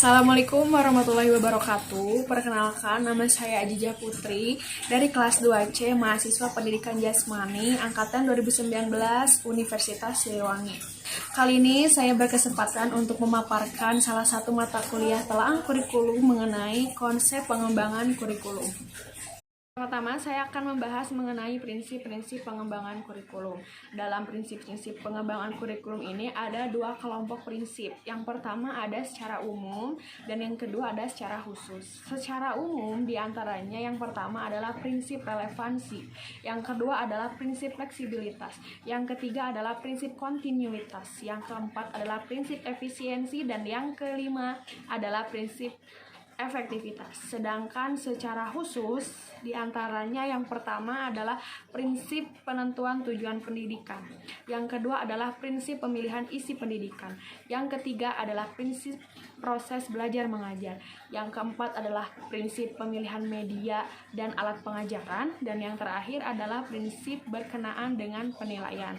Assalamualaikum warahmatullahi wabarakatuh. Perkenalkan, nama saya Ajijah Putri dari kelas 2C mahasiswa Pendidikan Jasmani angkatan 2019 Universitas Siliwangi. Kali ini saya berkesempatan untuk memaparkan salah satu mata kuliah telaah kurikulum mengenai konsep pengembangan kurikulum. Pertama, saya akan membahas mengenai prinsip-prinsip pengembangan kurikulum. Dalam prinsip-prinsip pengembangan kurikulum ini ada dua kelompok prinsip. Yang pertama ada secara umum dan yang kedua ada secara khusus. Secara umum diantaranya yang pertama adalah prinsip relevansi, yang kedua adalah prinsip fleksibilitas, yang ketiga adalah prinsip kontinuitas, yang keempat adalah prinsip efisiensi, dan yang kelima adalah prinsip efektivitas. Sedangkan secara khusus diantaranya yang pertama adalah prinsip penentuan tujuan pendidikan, yang kedua adalah prinsip pemilihan isi pendidikan, yang ketiga adalah prinsip proses belajar mengajar, yang keempat adalah prinsip pemilihan media dan alat pengajaran, dan yang terakhir adalah prinsip berkenaan dengan penilaian.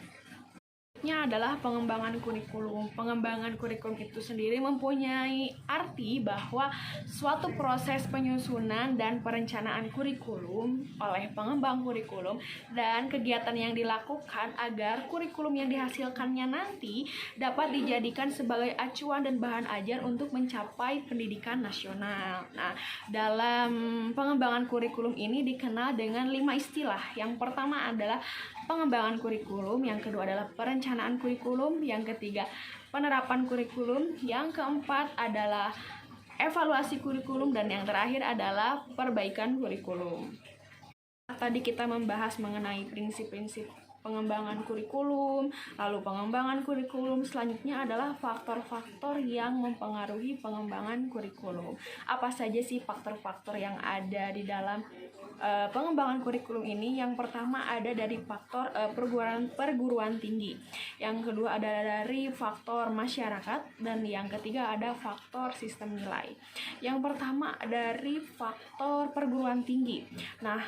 Adalah pengembangan kurikulum. Pengembangan kurikulum itu sendiri mempunyai arti bahwa suatu proses penyusunan dan perencanaan kurikulum oleh pengembang kurikulum dan kegiatan yang dilakukan agar kurikulum yang dihasilkannya nanti dapat dijadikan sebagai acuan dan bahan ajar untuk mencapai pendidikan nasional. Nah, dalam pengembangan kurikulum ini dikenal dengan 5 istilah. Yang pertama adalah pengembangan kurikulum, yang kedua adalah perencanaan kurikulum, yang ketiga penerapan kurikulum, yang keempat adalah evaluasi kurikulum, dan yang terakhir adalah perbaikan kurikulum. Tadi kita membahas mengenai prinsip-prinsip pengembangan kurikulum, lalu pengembangan kurikulum selanjutnya adalah faktor-faktor yang mempengaruhi pengembangan kurikulum. Apa saja sih faktor-faktor yang ada di dalam pengembangan kurikulum ini? Yang pertama ada dari faktor perguruan tinggi, yang kedua ada dari faktor masyarakat, dan yang ketiga ada faktor sistem nilai. Yang pertama dari faktor perguruan tinggi. Nah,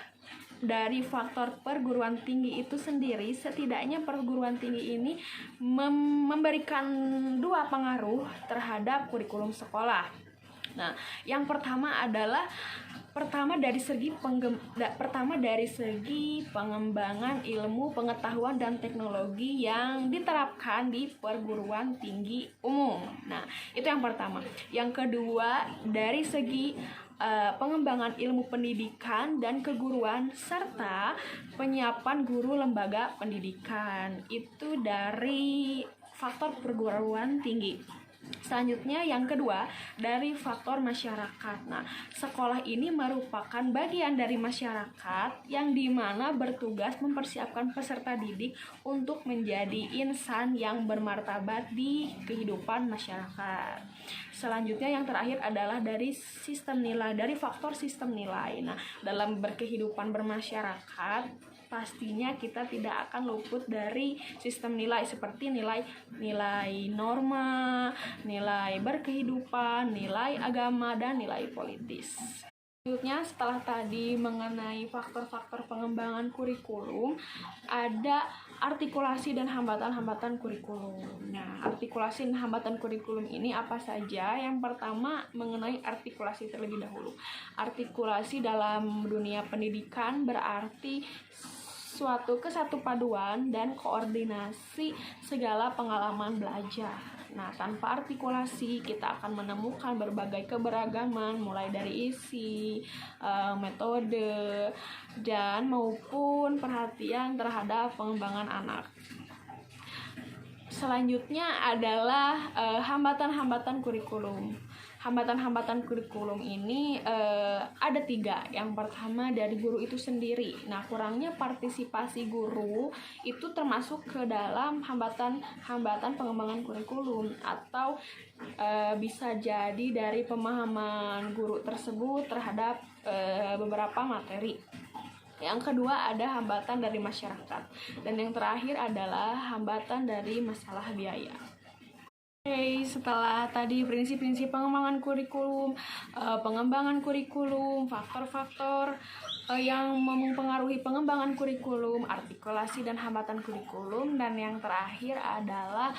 dari faktor perguruan tinggi itu sendiri, setidaknya perguruan tinggi ini memberikan dua pengaruh terhadap kurikulum sekolah. Nah, yang pertama adalah dari segi pengembangan ilmu, pengetahuan, dan teknologi yang diterapkan di perguruan tinggi umum. Nah, itu yang pertama. Yang kedua dari segi pengembangan ilmu pendidikan dan keguruan serta penyiapan guru lembaga pendidikan. Itu dari faktor perguruan tinggi. Selanjutnya yang kedua dari faktor masyarakat. Nah, sekolah ini merupakan bagian dari masyarakat yang dimana bertugas mempersiapkan peserta didik untuk menjadi insan yang bermartabat di kehidupan masyarakat. Selanjutnya yang terakhir adalah dari sistem nilai, dari faktor sistem nilai. Nah, dalam berkehidupan bermasyarakat pastinya kita tidak akan luput dari sistem nilai seperti nilai norma, nilai berkehidupan, nilai agama, dan nilai politis. Selanjutnya setelah tadi mengenai faktor-faktor pengembangan kurikulum, ada artikulasi dan hambatan-hambatan kurikulum. Nah, artikulasi dan hambatan kurikulum ini apa saja? Yang pertama mengenai artikulasi terlebih dahulu. Artikulasi dalam dunia pendidikan berarti suatu kesatupaduan dan koordinasi segala pengalaman belajar. Nah, tanpa artikulasi kita akan menemukan berbagai keberagaman mulai dari isi, metode, dan maupun perhatian terhadap pengembangan anak. Selanjutnya adalah hambatan-hambatan kurikulum. Hambatan-hambatan kurikulum ini ada 3. Yang pertama dari guru itu sendiri. Nah, kurangnya partisipasi guru itu termasuk ke dalam hambatan pengembangan kurikulum, atau bisa jadi dari pemahaman guru tersebut terhadap beberapa materi. Yang kedua ada hambatan dari masyarakat, dan yang terakhir adalah hambatan dari masalah biaya. Setelah tadi prinsip-prinsip pengembangan kurikulum, faktor-faktor yang mempengaruhi pengembangan kurikulum, artikulasi dan hambatan kurikulum, dan yang terakhir adalah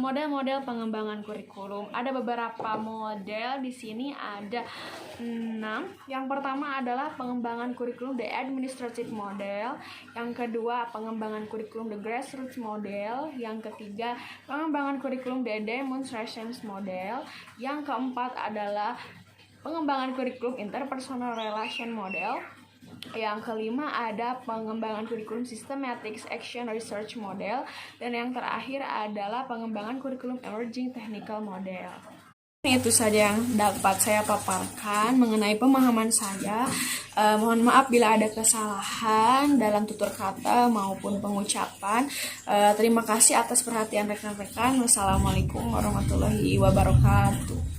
model-model pengembangan kurikulum. Ada beberapa model di sini, ada 6. Yang pertama adalah pengembangan kurikulum the administrative model, yang kedua pengembangan kurikulum the grassroots model, yang ketiga pengembangan kurikulum the demonstrations model, yang keempat adalah pengembangan kurikulum interpersonal relation model, yang kelima ada pengembangan kurikulum systematic action research model, dan yang terakhir adalah pengembangan kurikulum emerging technical model. Itu saja yang dapat saya paparkan mengenai pemahaman saya. Mohon maaf bila ada kesalahan dalam tutur kata maupun pengucapan. Terima kasih atas perhatian rekan-rekan. Wassalamualaikum warahmatullahi wabarakatuh.